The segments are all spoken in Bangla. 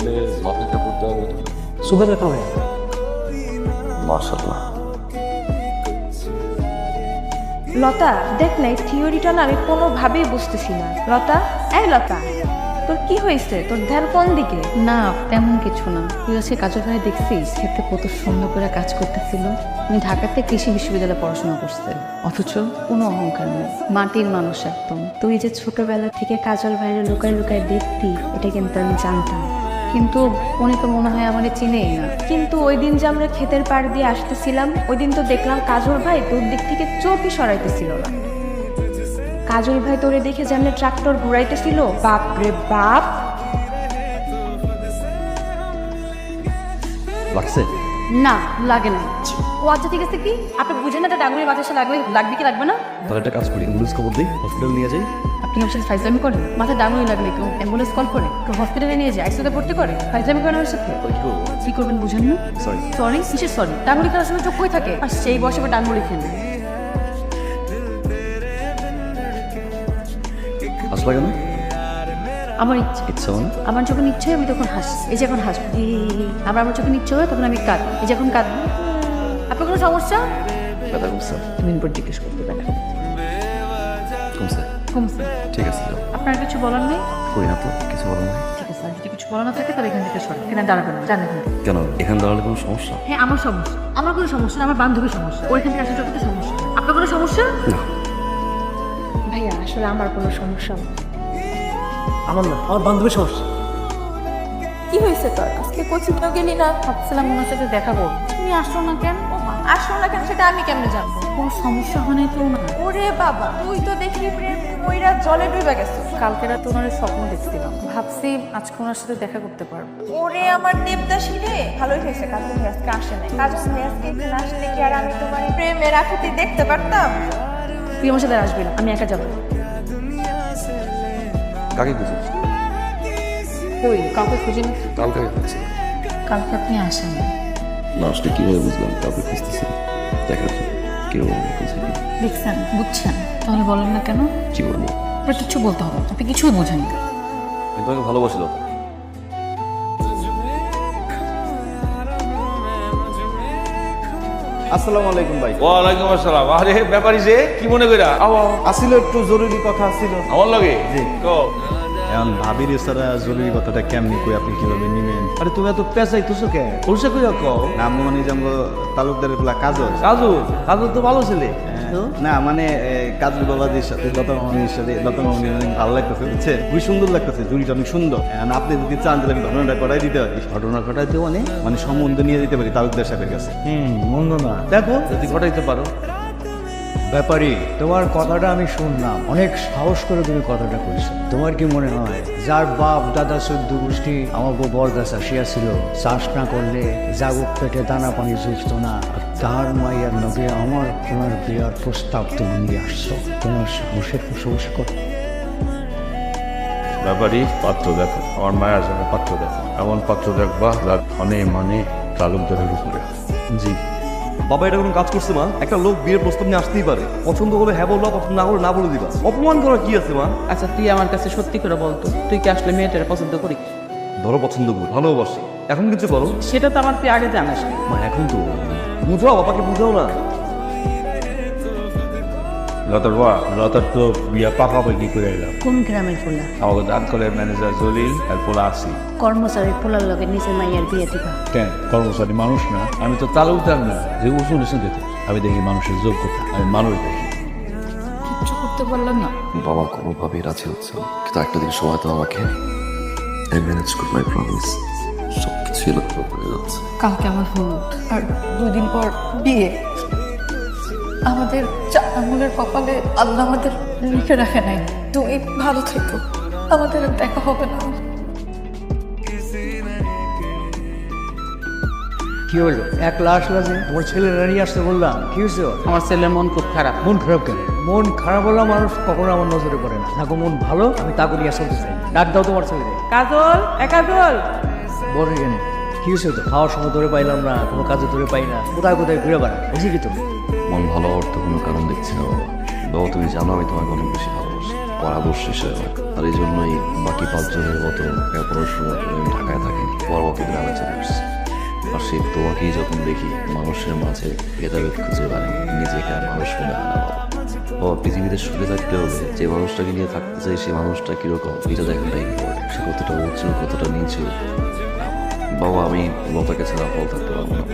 দেখলে মাথাটা পড়তে হবে। সুগার রাখা হয় মাশাআল্লাহ। লতা দেখ না, এই থিওরিটা না আমি কোনোভাবেই বুঝতেছি না। লতা, এই লতা, তোর কি হয়েছে? তোর ধ্যান কোন দিকে? না তেমন কিছু না। তুই আজকে কাজের ভাই দেখছিস ক্ষেত্রে কত সুন্দর করে কাজ করতেছিল। আমি ঢাকাতে কৃষি বিশ্ববিদ্যালয়ে পড়াশোনা করছে, অথচ কোনো অহংকার নেই, মাটির মানুষ একদম। তুই যে ছোটবেলা থেকে কাজল ভাইরে লুকায় লুকায় দেখতি, এটা কিন্তু আমি জানতাম। কিন্তু উনি তো মনে হয় আমাকে চিনেই না। কিন্তু ওই দিন যে আমরা ক্ষেতের পাড় দিয়ে আসতেছিলাম, ওই দিন তো দেখলাম কাজল ভাই তোর দিক থেকে চোখই সরাইতেছিল না। কাজল ভাই তোরে দেখে যেমন ট্রাক্টর ঘুরাইতেছিল, বাপ রে বাপ। লাগছে? না লাগে না। ও আচ্ছা ঠিক আছে, কি আপনি বুঝেন না এটা ডাঙ্গুলির বাতাসে লাগবে লাগবে কি লাগবে না? তাহলে একটা কাজ করি, অ্যাম্বুলেন্স খবর দিই, হসপিটাল নিয়ে যাই। আপনি আমার সাথে ফাইজলামি করেন? মাথায় ডাঙ্গুলি লাগলে কেউ অ্যাম্বুলেন্স কল করে, কেউ হসপিটালে নিয়ে যায়, আইসিইউতে ভর্তি করে? ফাইজলামি করেন আমার সাথে? কি করবেন বুঝেন না? সরি। সরি কিসের সরি? ডাঙ্গুলি খেলার সময় চোখ কই থাকে? আর সেই বয়সে আবার ডাঙ্গুলি খেলে। হাসলা কেন? আমার ইচ্ছে ইচ্ছা মানে? আমার যখন ইচ্ছে হয় আমি তখন হাসি। এই যে এখন হাসবো, আবার আমার যখন ইচ্ছে হয় তখন আমি কাঁদি। এই যে এখন কাঁদবো। আপনার কোনো সমস্যা? ব্যথা কমছে? তুমি পর জিজ্ঞেস করতে পারেন। কমছে? কমছে। ঠিক আছে যাও। আপনার কিছু বলার নেই? কই না তো, কিছু বলো না। ঠিক আছে, আর যদি কিছু বলা না থাকে তাহলে এখান থেকে সরেন। এখানে দাঁড়াবেন না, জানেন? কেন এখানে দাঁড়ালে কোনো সমস্যা? হ্যাঁ আমার সমস্যা। আমার কোনো সমস্যা না, আমার বান্ধবীর সমস্যা। ওর এখান থেকে আসলে যত সমস্যা। আপনার কোনো সমস্যা? না। ভাইয়া আসলে আমার কোনো সমস্যা না। আমার না, আমার বান্ধবীর সমস্যা। কি হয়েছে তোর? আজকে কোচিংও গেলি না? ভাবছিলাম ওনার সাথে দেখা করবো। তুমি আসলো না কেন? আসলো না কেন সেটা আমি কেমনে জানবো? কোনো সমস্যা হয় নাই তো না? ওরে বাবা, তুই তো দেখি প্রেম কইরা জলে ডুবে গেছিস। কালকে রাতে ওনার স্বপ্ন দেখছিলাম, ভাবছি আজকে ওনার সাথে দেখা করতে পারবো। ওরে আমার দেবদাসী রে, ভালোই হয়েছে কাজল ভাই আজকে আসে নাই। কাজল ভাই আজকে এখানে আসলে কি আর আমি তোমার প্রেমের আকুতি দেখতে পারতাম? তুই আমার সাথে আসবি না, আমি একা যাবো। কাকে খুঁজে? কই কাউকে খুঁজে না। কালকে খুঁজছি। কালকে আপনি আসেন না। না আসলে কীভাবে বুঝলাম কাউকে খুঁজতেছি? দেখার জন্য কিরকম খুঁজে? দেখছেন, বুঝছেন, তাহলে বলেন না কেন? কি বলবো? আপনার কিছু বলতে হবে না, আপনি কিছুই বোঝেন না। আমি তোমাকে ভালোবাসি দাও। আসসালামু আলাইকুম ভাই। ওয়ালাইকুম আসসালাম। আরে ব্যাপারই যে কি মনে কইরা আসিল একটু জরুরি কথা আসছিল। আমার লগে কও। এখন ভাবির সারা জরুরি কথাটা কেমনি কই আপনি কিভাবে নিবেন? আরে তুমি এত পেঁচাইতেছো কে? উলসা কইরা কও। না মানে যেমন তালুকদারের বলা কাজল। কাজু কাজু তো ভালো ছেলে। না মানে কাজল বাবাদের সাথে লতা মামনির অনেক ভালো লাগতেছে বুঝছেন? খুবই সুন্দর লাগতেছে, জুড়িটা অনেক সুন্দর। এখন আপনি যদি চান তাহলে আমি ঘটনাটা করাই দিতে পারি। ঘটনা ঘটাই দেবো মানে সম্বন্ধ নিয়ে যেতে পারি তালুকদার সাহেবের কাছে। মন্দ না। দেখো যদি ঘটাইতে পারো। ব্যাপারী, তোমার কথাটা আমি শুনলাম, অনেক সাহস করে তুমি কথাটা কইছো। তোমার কি মনে হয় যার বাপ দাদা চোদ্দ গোষ্ঠী আমাকে বরদাসা শিয়া ছিল, চাষ না করলে জাগুক পেটে দানা পানি জুটত না, আর তার মাইয়ার নগে আমার তোমার বিয়ার প্রস্তাব তুমি নিয়ে আসছো? তোমার সাহসের প্রশংসা কর। ব্যাপারই পাত্র দেখো, আমার মায়ের জন্য পাত্র দেখো, এমন পাত্র দেখবা যার ধনে মানে তালুকদারের উপরে। জি বাবা, এটা কোনো কাজ করছে মা? একটা লোক বিয়ের প্রস্তাব নিয়ে আসতেই পারে, পছন্দ করলে হ্যাঁ বলবা, পছন্দ না করলে না বলে দিবা। অপমান করার কি আছে মা? আচ্ছা তুই আমার কাছে সত্যি করে বলতো, তুই কি আসলে মেয়েটার পছন্দ করি? ধরো পছন্দ করি, ভালোবাসি, এখন কিছু করো। সেটা তো আমার তুই আগে জানাস না। মা এখন তো বুঝাও, বাবাকে বুঝাও না। লতার বা লতার তো বিয়া পাকাপাকি করে এলাম। কোন গ্রামের পোলা? আমাকে দান করে ম্যানেজার জলিল আর পোলা আসি। কর্মচারী পোলার লগে নিজের মাইয়ার বিয়ে দিবা? কেন, কর্মচারী মানুষ না? আমি তো তালুকদার না যে উঁচু নিচু দেখি। আমি দেখি মানুষের যোগ্যতা, আমি মানুষ দেখি। কিচ্ছু করতে পারলাম না। বাবা কোনোভাবেই রাজি হচ্ছে না, কিন্তু একটা দিন সময় তো আমাকে। আই ম্যানেজ করব, আই প্রমিস। সব কিছু এলোমেলো করে যাচ্ছে। কালকে আমার হলুদ, আর 2 দিন পর বিয়ে। আমাদের আঙুলের কপালে আল্লাহ আমাদের লিখে রাখে নাই। তুমি ভালো থেকো, আমাদের আর দেখা হবে না। কি হলো, একলা আসলা যে? তোমার ছেলেরা নিয়ে আসতে বললাম, কি হয়েছে ওর? আমার ছেলের মন খুব খারাপ। মন খারাপ কেন? মন খারাপ হলে মানুষ কখনো আমার নজরে পড়ে না। থাকো মন ভালো, আমি তাকে নিয়ে চলতে চাই। ডাক দাও তোমার ছেলে। কাজল, কাজল। বড় এখানে কি হয়েছে? তো খাওয়ার সময় ধরে পাইলাম না, কোনো কাজে ধরে পাই না, কোথায় কোথায় ঘুরে বেড়া, বুঝি কি তুমি? মন ভালো হওয়ার তো কোনো কারণ দেখছি না বাবা। বাবা তুমি জানো আমি তোমাকে অনেক বেশি ভালোবাসি। আমার আদর্শ হিসেবে। আর এই জন্যই বাকি 5 জনের মতো 15-16 মতো আমি ঢাকায় থাকি, তোমার মতো গ্রামে চলে এসেছি। আর সেই তোমাকেই যখন দেখি মানুষের মাঝে ভেদাভেদ খুঁজে পাই, নিজেকে আর মানুষ মনে হয় না। বাবা, পৃথিবীতে সুখে থাকতে হলে যে মানুষটাকে নিয়ে থাকতে চাই সেই মানুষটা কিরকম এটা দেখাটাই ইম্পর্টেন্ট। সে কতটা উঁচু কতটা নিচু। বাবা, আমি লতাকে ছাড়া ভালো থাকতে পারবো না।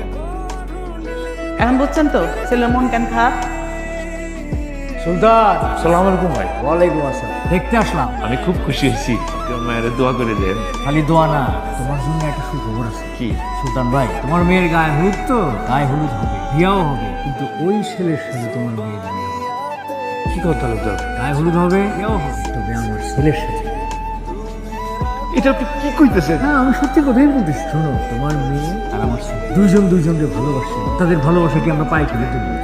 এখন বুঝছেন তো ছেলের মন কেন খারাপ? সুলতান, সালাম আলাইকুম ভাই। ওয়ালাইকুম আসসালাম। দেখতে আসলাম। আমি খুব খুশি হয়েছি, তোমার মায়ের দোয়া করে দেন। খালি দোয়া না, তোমার জন্য একটা সুখবর আছে। কি? সুলতান ভাই, তোমার মেয়ের গায়ে হলুদ তো, গায়ে হলুদ হবে, বিয়াও হবে, কিন্তু ওই ছেলের সাথে তোমার মেয়ের বিয়ে হবে। কি কথা লোকটা? গায়ে হলুদ হবে, বিয়াও হবে, তবে আমার ছেলের সাথে। এটা আপনি কি কইতেছেন? হ্যাঁ, আমি সত্যি কথাই বলতেছি। শোনো, তোমার মেয়ে আর আমার ছেলে দুইজনকে ভালোবাসে। তাদের ভালোবাসা কি আমরা পাই খেলে তুলবো?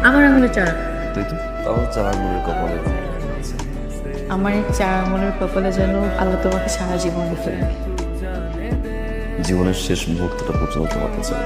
আমার আঙুলে চারা, তাই তো, তাহলে চারাগুলোর কপালে আমার এই চারা আঙুলের কপালে যেন আল্লাহ তোমাকে সারা জীবন রেখে দেয়। জীবনের শেষ মুহূর্তটা পর্যন্ত তোমাকে চাই।